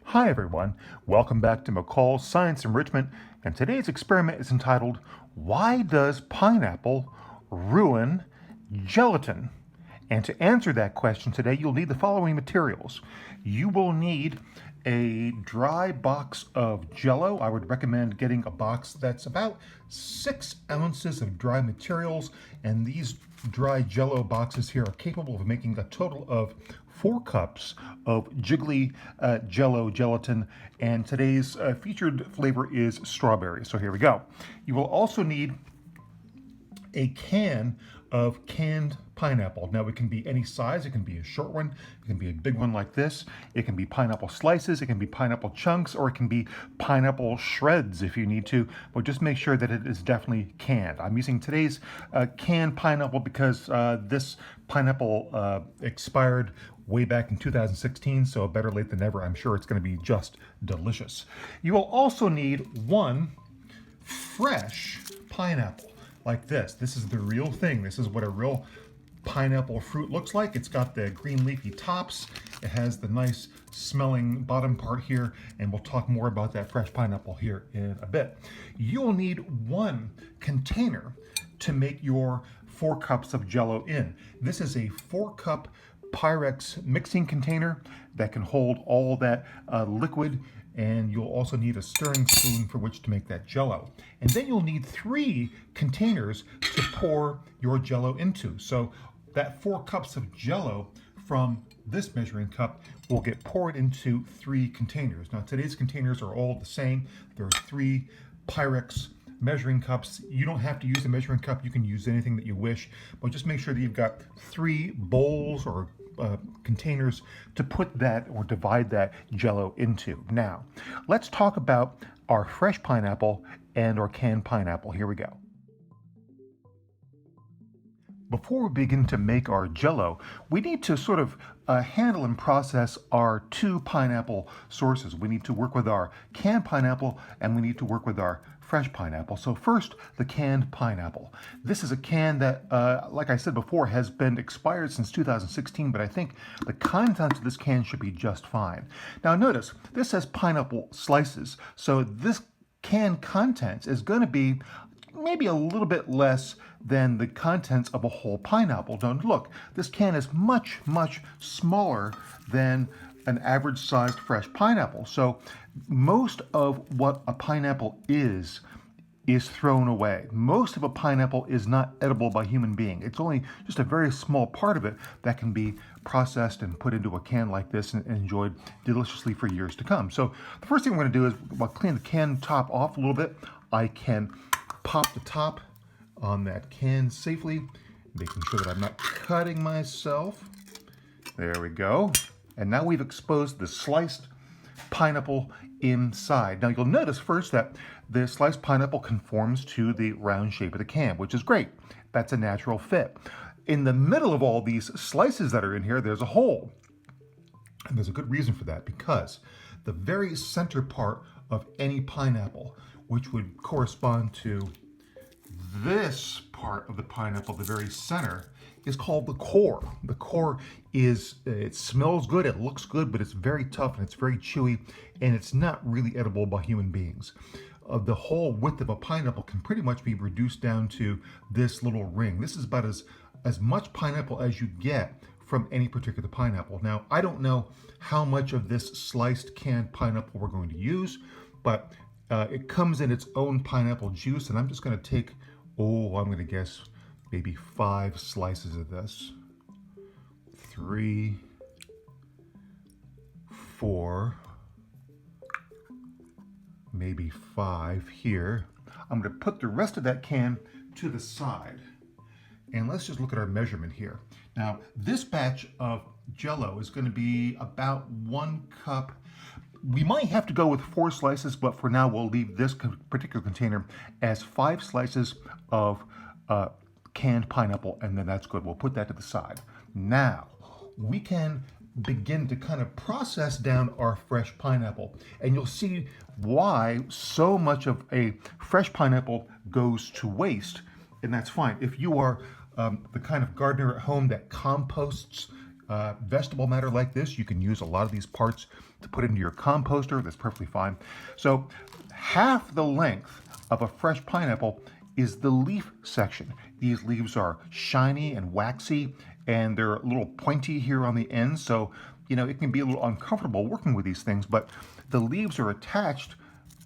Hi everyone, welcome back to McCall's Science Enrichment, and today's experiment is entitled, Why Does Pineapple Ruin Gelatin? And to answer that question today, you'll need the following materials. You will need a dry box of Jell-O. I would recommend getting a box that's about 6 ounces of dry materials, and these dry Jell-O boxes here are capable of making a total of 4 cups of jiggly Jell-O gelatin, and today's featured flavor is strawberry. So here we go. You will also need a can of canned pineapple. Now it can be any size. It can be a short one, it can be a big one like this, it can be pineapple slices, it can be pineapple chunks, or it can be pineapple shreds if you need to, but just make sure that it is definitely canned. I'm using today's canned pineapple because this pineapple expired way back in 2016, so better late than never. I'm sure it's going to be just delicious. You will also need one fresh pineapple like this. This is the real thing. This is what a real pineapple fruit looks like. It's got the green leafy tops. It has the nice smelling bottom part here, and we'll talk more about that fresh pineapple here in a bit. You'll need one container to make your 4 cups of Jell-O in. This is a 4-cup Pyrex mixing container that can hold all that liquid, and you'll also need a stirring spoon for which to make that Jell-O. And then you'll need 3 containers to pour your Jell-O into. So that 4 cups of Jell-O from this measuring cup will get poured into 3 containers. Now today's containers are all the same. There are 3 Pyrex measuring cups. You don't have to use a measuring cup. You can use anything that you wish, but just make sure that you've got 3 bowls or containers to put that or divide that Jell-O into. Now, let's talk about our fresh pineapple and our canned pineapple. Here we go. Before we begin to make our Jell-O, we need to sort of handle and process our 2 pineapple sources. We need to work with our canned pineapple and we need to work with our fresh pineapple. So first, the canned pineapple. This is a can that, like I said before, has been expired since 2016, but I think the contents of this can should be just fine. Now notice, this says pineapple slices, so this can contents is going to be maybe a little bit less than the contents of a whole pineapple. Now look, this can is much, much smaller than an average sized fresh pineapple. So most of what a pineapple is thrown away. Most of a pineapple is not edible by human being. It's only just a very small part of it that can be processed and put into a can like this and enjoyed deliciously for years to come. So the first thing we're going to do is I'll clean the can top off a little bit. I can pop the top on that can safely, making sure that I'm not cutting myself. There we go. And now we've exposed the sliced pineapple inside. Now you'll notice first that the sliced pineapple conforms to the round shape of the can, which is great. That's a natural fit. In the middle of all these slices that are in here, there's a hole. And there's a good reason for that, because the very center part of any pineapple, which would correspond to this part of the pineapple, the very center, is called the core. The core is, it smells good, it looks good, but it's very tough and it's very chewy, and it's not really edible by human beings. The whole width of a pineapple can pretty much be reduced down to this little ring. This is about as much pineapple as you get from any particular pineapple. Now, I don't know how much of this sliced canned pineapple we're going to use, but it comes in its own pineapple juice, and I'm just going to take, I'm going to guess maybe 5 slices of this. 3, 4, maybe 5 here. I'm going to put the rest of that can to the side. And let's just look at our measurement here. Now, this batch of Jell-O is going to be about 1 cup. We might have to go with 4 slices, but for now we'll leave this particular container as 5 slices of canned pineapple, and then that's good. We'll put that to the side. Now, we can begin to kind of process down our fresh pineapple, and you'll see why so much of a fresh pineapple goes to waste, and that's fine. If you are the kind of gardener at home that composts vegetable matter like this. You can use a lot of these parts to put into your composter. That's perfectly fine. So half the length of a fresh pineapple is the leaf section. These leaves are shiny and waxy, and they're a little pointy here on the end, so it can be a little uncomfortable working with these things, but the leaves are attached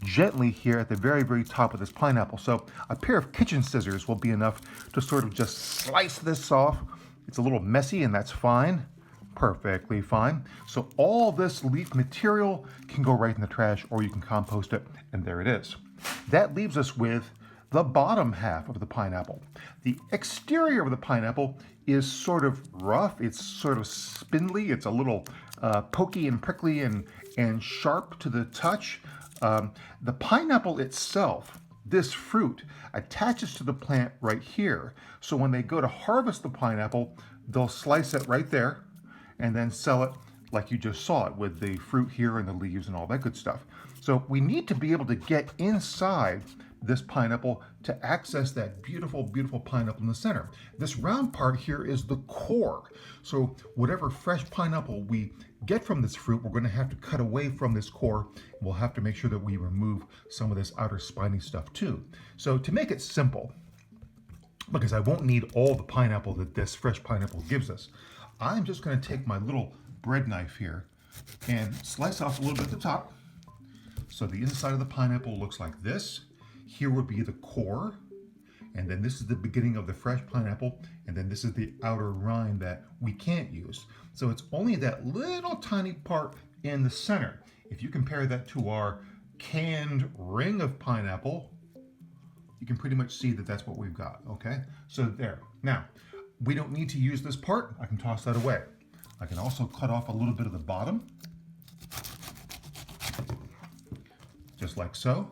gently here at the very, very top of this pineapple. So a pair of kitchen scissors will be enough to sort of just slice this off. It's a little messy, and that's fine. Perfectly fine. So all this leaf material can go right in the trash, or you can compost it, and there it is. That leaves us with the bottom half of the pineapple. The exterior of the pineapple is sort of rough. It's sort of spindly. It's a little pokey and prickly and sharp to the touch. The pineapple itself, this fruit, attaches to the plant right here. So when they go to harvest the pineapple, they'll slice it right there and then sell it like you just saw it, with the fruit here and the leaves and all that good stuff. So we need to be able to get inside this pineapple to access that beautiful, beautiful pineapple in the center. This round part here is the core. So whatever fresh pineapple we get from this fruit, we're going to have to cut away from this core. We'll have to make sure that we remove some of this outer spiny stuff too. So to make it simple, because I won't need all the pineapple that this fresh pineapple gives us, I'm just going to take my little bread knife here and slice off a little bit at the top. So the inside of the pineapple looks like this. Here would be the core, and then this is the beginning of the fresh pineapple, and then this is the outer rind that we can't use. So it's only that little tiny part in the center. If you compare that to our canned ring of pineapple, you can pretty much see that that's what we've got, okay? So there. Now, we don't need to use this part. I can toss that away. I can also cut off a little bit of the bottom, just like so.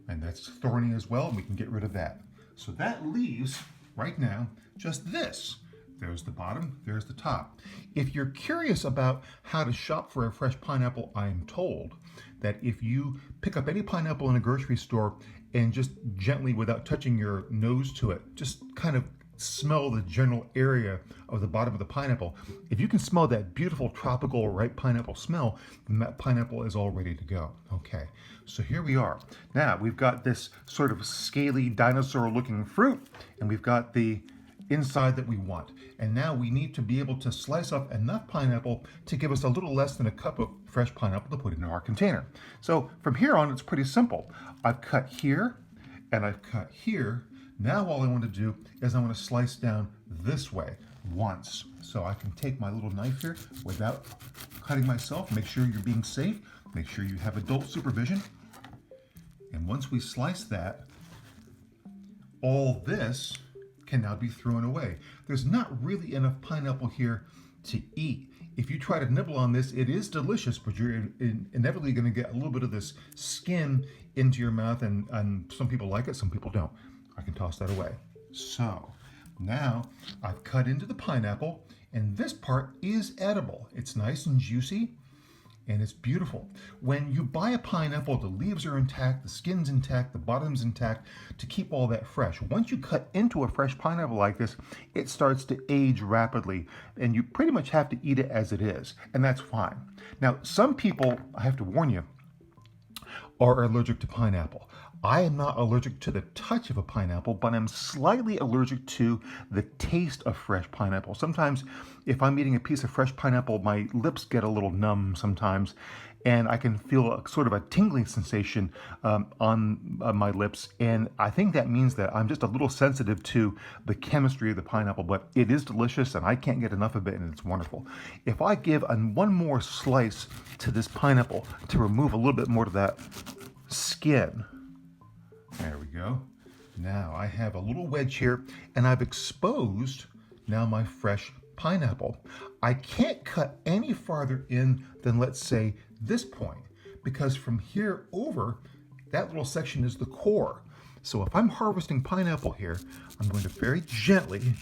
And that's thorny as well, and we can get rid of that. So that leaves, right now, just this. There's the bottom, there's the top. If you're curious about how to shop for a fresh pineapple, I'm told that if you pick up any pineapple in a grocery store and just gently, without touching your nose to it, just kind of smell the general area of the bottom of the pineapple. If you can smell that beautiful tropical ripe pineapple smell, then that pineapple is all ready to go. Okay, so here we are. Now we've got this sort of scaly dinosaur looking fruit, and we've got the inside that we want. And now we need to be able to slice up enough pineapple to give us a little less than a cup of fresh pineapple to put into our container. So from here on, it's pretty simple. I've cut here and I've cut here. Now all I want to do is I want to slice down this way once. So I can take my little knife here without cutting myself. Make sure you're being safe. Make sure you have adult supervision. And once we slice that, all this can now be thrown away. There's not really enough pineapple here to eat. If you try to nibble on this, it is delicious, but you're inevitably going to get a little bit of this skin into your mouth, and some people like it, some people don't. I can toss that away. So now I've cut into the pineapple, and this part is edible. It's nice and juicy, and it's beautiful. When you buy a pineapple, the leaves are intact, the skin's intact, the bottom's intact, to keep all that fresh. Once you cut into a fresh pineapple like this, it starts to age rapidly, and you pretty much have to eat it as it is, and that's fine. Now, some people, I have to warn you, are allergic to pineapple. I am not allergic to the touch of a pineapple, but I'm slightly allergic to the taste of fresh pineapple. Sometimes if I'm eating a piece of fresh pineapple, my lips get a little numb sometimes, and I can feel a sort of a tingling sensation on my lips, and I think that means that I'm just a little sensitive to the chemistry of the pineapple, but it is delicious, and I can't get enough of it, and it's wonderful. If I give one more slice to this pineapple to remove a little bit more of that skin, there we go. Now I have a little wedge here, and I've exposed now my fresh pineapple. I can't cut any farther in than, let's say, this point, because from here over, that little section is the core. So if I'm harvesting pineapple here, I'm going to very gently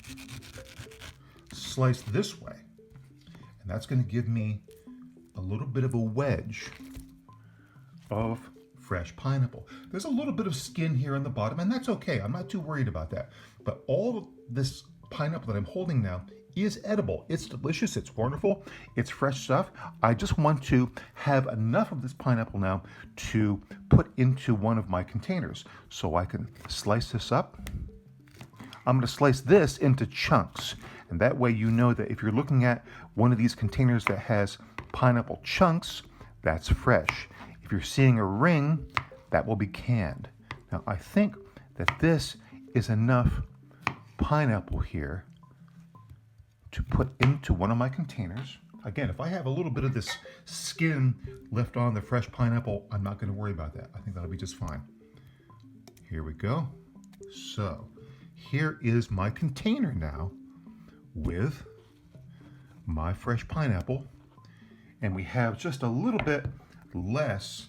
slice this way, and that's going to give me a little bit of a wedge of fresh pineapple. There's a little bit of skin here on the bottom, and that's okay. I'm not too worried about that. But all of this pineapple that I'm holding now is edible. It's delicious, it's wonderful, it's fresh stuff. I just want to have enough of this pineapple now to put into one of my containers. So I can slice this up. I'm going to slice this into chunks. And that way you know that if you're looking at one of these containers that has pineapple chunks, that's fresh. If you're seeing a ring, that will be canned. Now I think that this is enough pineapple here to put into one of my containers. Again, if I have a little bit of this skin left on the fresh pineapple, I'm not going to worry about that. I think that'll be just fine. Here we go. So here is my container now with my fresh pineapple, and we have just a little bit less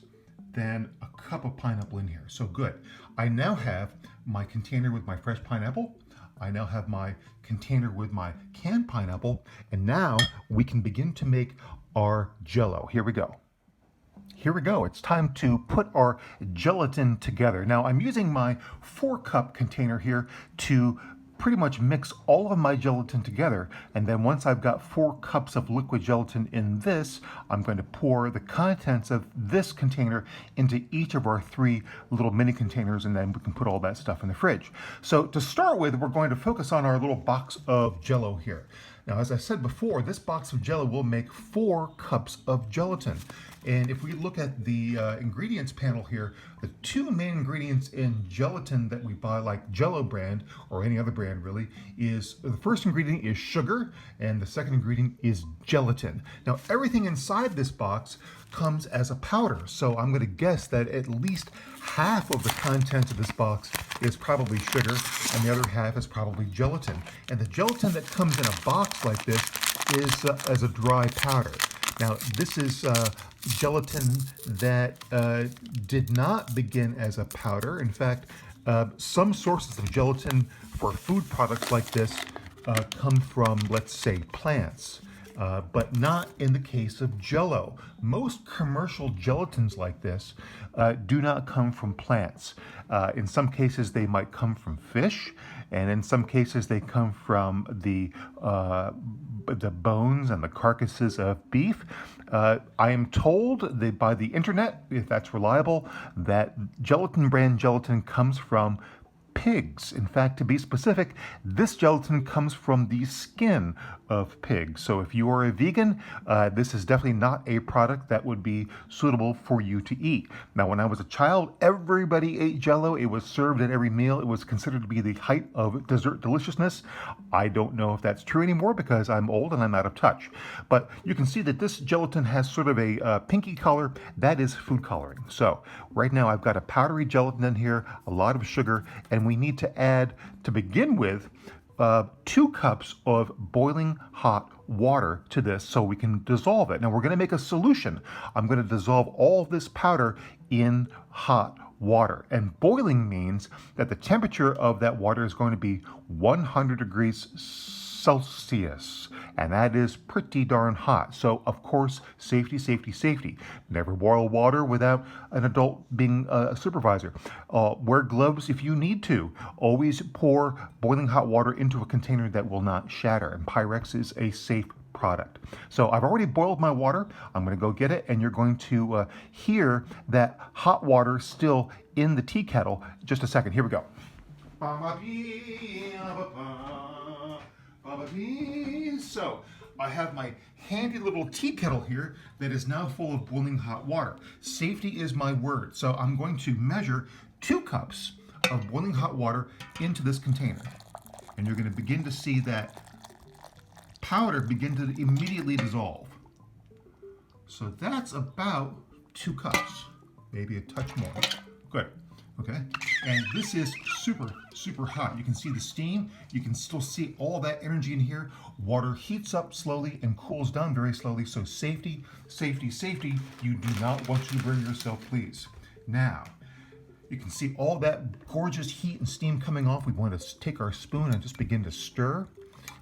than a cup of pineapple in here. So good. I now have my container with my fresh pineapple. I now have my container with my canned pineapple, and now we can begin to make our Jell-O. Here we go. Here we go. It's time to put our gelatin together. Now I'm using my 4-cup container here to pretty much mix all of my gelatin together, and then once I've got 4 cups of liquid gelatin in this, I'm going to pour the contents of this container into each of our 3 little mini containers, and then we can put all that stuff in the fridge. So to start with, we're going to focus on our little box of Jell-O here. Now, as I said before, this box of Jell-O will make 4 cups of gelatin. And if we look at the ingredients panel here, the 2 main ingredients in gelatin that we buy, like Jell-O brand or any other brand really, is the first ingredient is sugar and the second ingredient is gelatin. Now, everything inside this box comes as a powder, so I'm going to guess that at least half of the contents of this box is probably sugar and the other half is probably gelatin. And the gelatin that comes in a box like this is as a dry powder. Now, this is gelatin that did not begin as a powder. In fact, some sources of gelatin for food products like this come from, let's say, plants. But not in the case of Jell-O. Most commercial gelatins like this do not come from plants. In some cases, they might come from fish, and in some cases, they come from the bones and the carcasses of beef. I am told that by the internet, if that's reliable, that gelatin brand gelatin comes from pigs. In fact, to be specific, this gelatin comes from the skin of pigs. So if you are a vegan, this is definitely not a product that would be suitable for you to eat. Now, when I was a child, everybody ate Jell-O. It was served at every meal. It was considered to be the height of dessert deliciousness. I don't know if that's true anymore because I'm old and I'm out of touch. But you can see that this gelatin has sort of a pinky color. That is food coloring. So right now I've got a powdery gelatin in here, a lot of sugar, and we need to add, to begin with, 2 cups of boiling hot water to this so we can dissolve it. Now we're going to make a solution. I'm going to dissolve all this powder in hot water. And boiling means that the temperature of that water is going to be 100 degrees Celsius. And that is pretty darn hot. So, of course, safety, safety, safety. Never boil water without an adult being a supervisor. Wear gloves if you need to. Always pour boiling hot water into a container that will not shatter. And Pyrex is a safe product. So I've already boiled my water. I'm going to go get it, and you're going to hear that hot water still in the tea kettle. Just a second. Here we go. So I have my handy little tea kettle here that is now full of boiling hot water. Safety is my word. So I'm going to measure 2 cups of boiling hot water into this container. And you're going to begin to see that powder begin to immediately dissolve. So that's about 2 cups, maybe a touch more. Good. Okay, and this is super, super hot. You can see the steam. You can still see all that energy in here. Water heats up slowly and cools down very slowly. So safety, safety, safety. You do not want to burn yourself, please. Now, you can see all that gorgeous heat and steam coming off. We want to take our spoon and just begin to stir.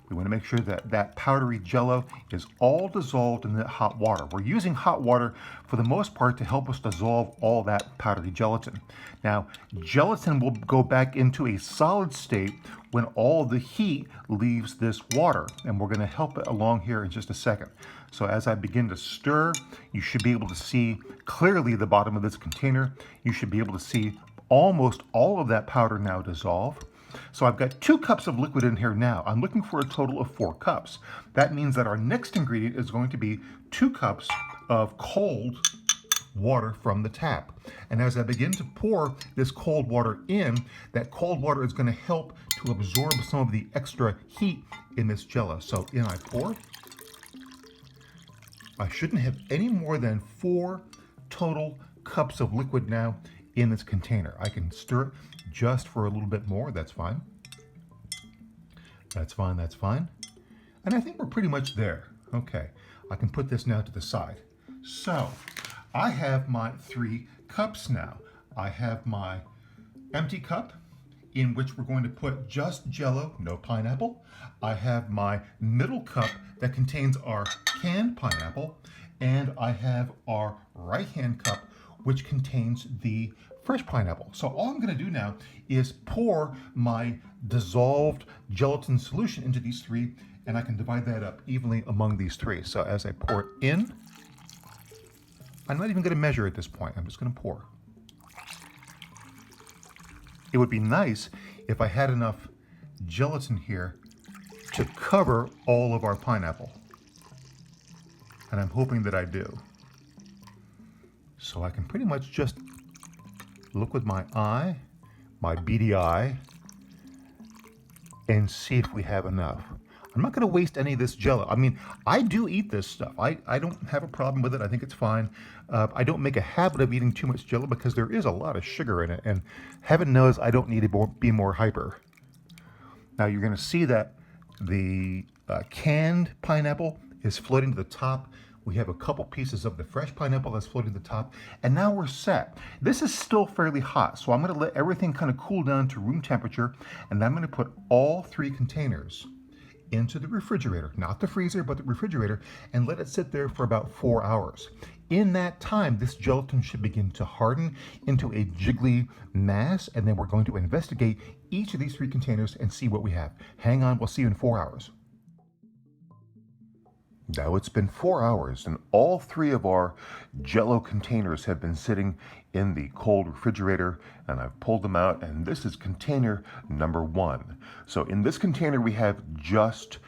We want to make sure that that powdery jello is all dissolved in that hot water. We're using hot water for the most part to help us dissolve all that powdery gelatin. Now, gelatin will go back into a solid state when all the heat leaves this water, and we're going to help it along here in just a second. So as I begin to stir, you should be able to see clearly the bottom of this container. You should be able to see almost all of that powder now dissolve. So I've got 2 cups of liquid in here now. I'm looking for a total of 4 cups. That means that our next ingredient is going to be 2 cups of cold water from the tap. And as I begin to pour this cold water in, that cold water is going to help to absorb some of the extra heat in this jello. So in I pour. I shouldn't have any more than 4 total cups of liquid now in this container. I can stir it just for a little bit more. That's fine. That's fine, that's fine. And I think we're pretty much there. Okay, I can put this now to the side. So I have my 3 cups now. I have my empty cup in which we're going to put just Jell-O, no pineapple. I have my middle cup that contains our canned pineapple, and I have our right-hand cup which contains the fresh pineapple. So all I'm going to do now is pour my dissolved gelatin solution into these 3, and I can divide that up evenly among these 3. So as I pour it in, I'm not even going to measure at this point. I'm just going to pour. It would be nice if I had enough gelatin here to cover all of our pineapple. And I'm hoping that I do. So I can pretty much just look with my eye, my beady eye, and see if we have enough. I'm not going to waste any of this Jell-O. I mean, I do eat this stuff. I don't have a problem with it. I think it's fine. I don't make a habit of eating too much Jell-O because there is a lot of sugar in it, and heaven knows I don't need to be more hyper. Now you're going to see that the canned pineapple is floating to the top. We have a couple pieces of the fresh pineapple that's floating to the top, and now we're set. This is still fairly hot, so I'm going to let everything kind of cool down to room temperature, and I'm going to put all 3 containers into the refrigerator, not the freezer, but the refrigerator, and let it sit there for about 4 hours. In that time, this gelatin should begin to harden into a jiggly mass, and then we're going to investigate each of these 3 containers and see what we have. Hang on, we'll see you in 4 hours. Now it's been 4 hours, and all 3 of our Jell-O containers have been sitting in the cold refrigerator, and I've pulled them out, and this is container number 1. So in this container we have just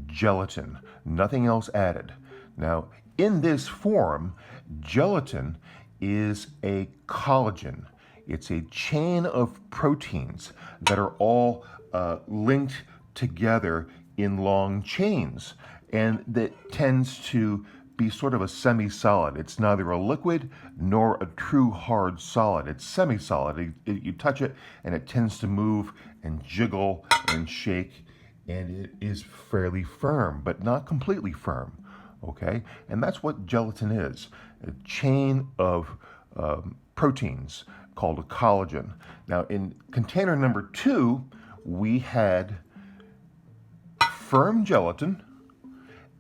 gelatin, nothing else added. Now in this form, gelatin is a collagen. It's a chain of proteins that are all linked together in long chains, and that tends to be sort of a semi-solid. It's neither a liquid nor a true hard solid. It's semi-solid. You touch it and it tends to move and jiggle and shake, and it is fairly firm, but not completely firm, okay? And that's what gelatin is, a chain of proteins called a collagen. Now in container number 2, we had firm gelatin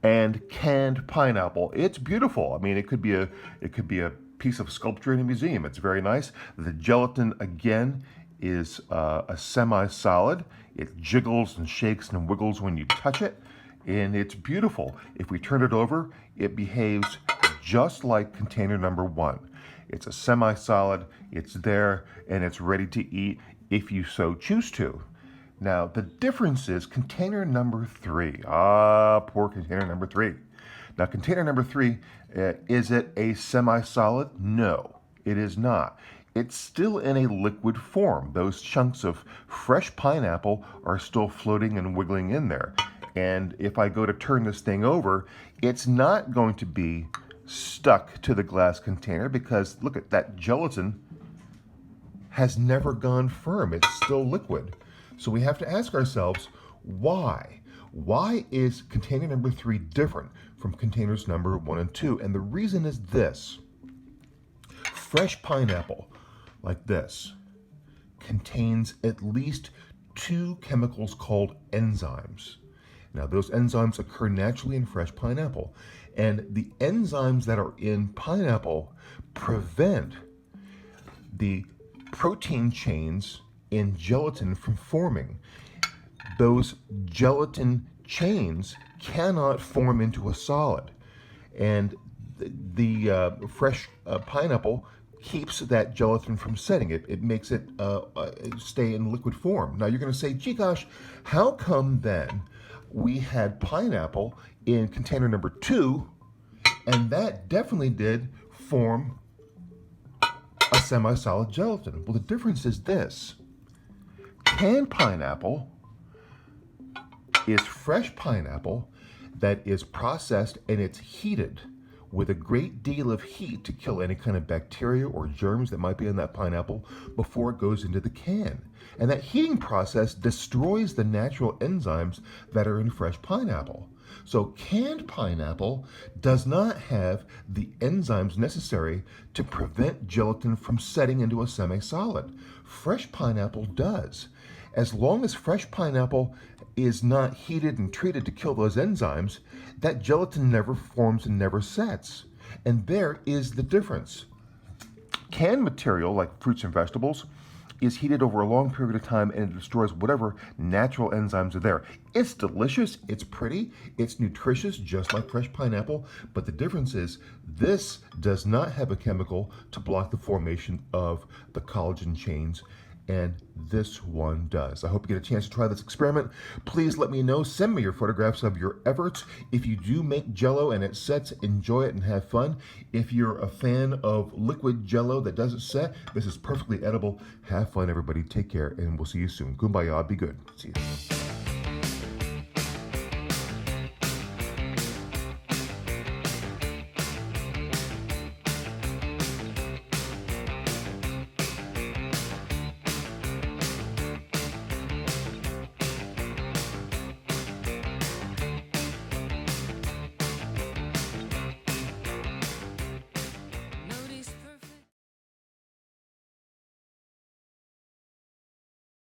and canned pineapple. It's beautiful. I mean, it could be a piece of sculpture in a museum. It's very nice. The gelatin again is a semi-solid. It jiggles and shakes and wiggles when you touch it, and it's beautiful. If we turn it over, it behaves just like container number 1. It's a semi-solid. It's there, and it's ready to eat if you so choose to. Now, the difference is container number 3. Poor container number 3. Now, container number 3, is it a semi-solid? No, it is not. It's still in a liquid form. Those chunks of fresh pineapple are still floating and wiggling in there. And if I go to turn this thing over, it's not going to be stuck to the glass container because, look at that gelatin has never gone firm. It's still liquid. So we have to ask ourselves, why? Why is container number 3 different from containers number 1 and 2? And the reason is this. Fresh pineapple, like this, contains at least 2 chemicals called enzymes. Now, those enzymes occur naturally in fresh pineapple. And the enzymes that are in pineapple prevent the protein chains in gelatin from forming. Those gelatin chains cannot form into a solid. And the fresh pineapple keeps that gelatin from setting. It makes it stay in liquid form. Now you're going to say, gee gosh, how come then we had pineapple in container number 2, and that definitely did form a semi-solid gelatin? Well, the difference is this. Canned pineapple is fresh pineapple that is processed and it's heated with a great deal of heat to kill any kind of bacteria or germs that might be in that pineapple before it goes into the can. And that heating process destroys the natural enzymes that are in fresh pineapple. So canned pineapple does not have the enzymes necessary to prevent gelatin from setting into a semi-solid. Fresh pineapple does. As long as fresh pineapple is not heated and treated to kill those enzymes, that gelatin never forms and never sets. And there is the difference. Canned material, like fruits and vegetables, is heated over a long period of time and it destroys whatever natural enzymes are there. It's delicious, it's pretty, it's nutritious, just like fresh pineapple, but the difference is this does not have a chemical to block the formation of the collagen chains, and this one does. I hope you get a chance to try this experiment. Please let me know. Send me your photographs of your efforts. If you do make Jell-O and it sets, enjoy it and have fun. If you're a fan of liquid Jell-O that doesn't set, this is perfectly edible. Have fun, everybody. Take care, and we'll see you soon. Kumbaya. Be good. See you.